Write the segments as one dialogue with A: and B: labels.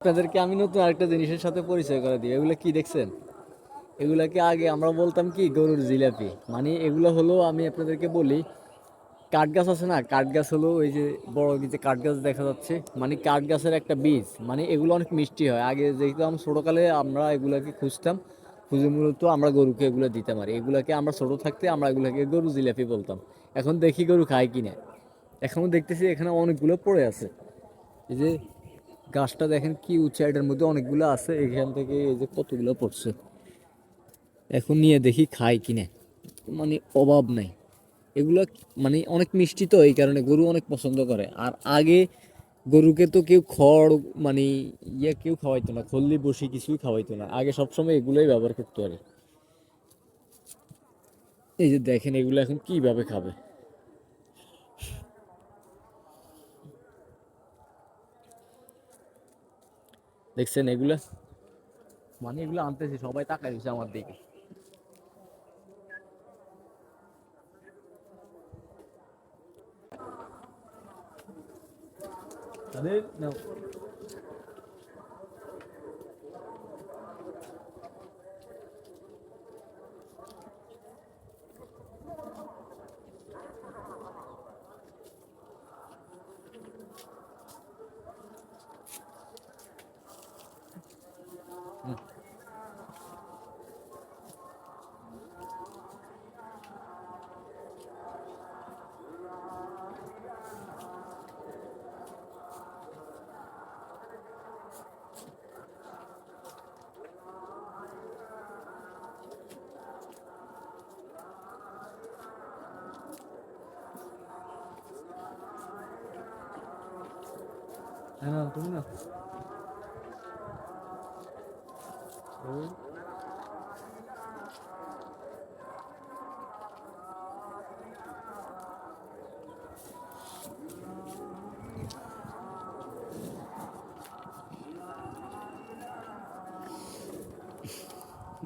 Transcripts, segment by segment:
A: আপনাদেরকে আমি নতুন আরেকটা জিনিসের সাথে পরিচয় করে দিই। এগুলো কি দেখছেন? এগুলাকে আগে আমরা বলতাম কি গরুর জিলাপি। মানে এগুলো হলো, আমি আপনাদেরকে বলি, কাঠ গাছ আছে না, কাঠ গাছ হলো ওই যে বড় যে কাঠ গাছ দেখা যাচ্ছে, মানে কাঠ গাছের একটা বীজ। মানে এগুলো অনেক মিষ্টি হয়। আগে দেখতাম ছোটোকালে আমরা এগুলাকে খুঁজতাম, খুঁজে মূলত আমরা গরুকে এগুলো দিতাম। আর এগুলাকে আমরা ছোটো থাকতে আমরা এগুলাকে গরু জিলাপি বলতাম। এখন দেখি গরু খায় কিনা। এখনও দেখতেছি এখানে অনেকগুলো পড়ে আছে। এই যে গাছটা দেখেন কি উঁচা, এটার মধ্যে অনেকগুলো আছে, এখান থেকে এই যে কতগুলো পড়ছে। এখন নিয়ে দেখি খায় কিনা। মানে অভাব নাই এগুলো। মানে অনেক মিষ্টি তো, এই কারণে গরু অনেক পছন্দ করে। আর আগে গরুকে তো কেউ খড়, মানে কেউ খাওয়াইতো না, খল্লি বসি কিছুই খাওয়াইতো না আগে, সবসময় এগুলোই ব্যবহার করতে পারে। এই যে দেখেন এগুলো এখন কিভাবে খাবে। দেখছেন এগুলা? মানে এগুলো আনতেছি, সবাই তাকাই দিচ্ছে আমার দিকে। আরে না, না তুমি না। ওই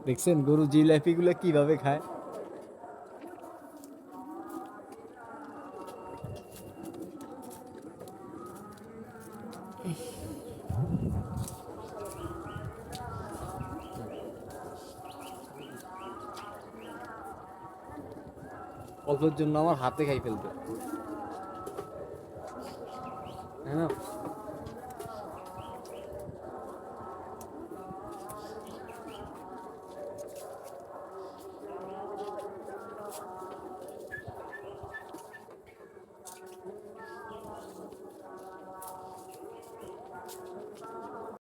A: দেখছেন গরু জিলাপি গুলা কিভাবে খায়। অল্পের জন্য আমার হাতে খাই ফেলতে, তাই না?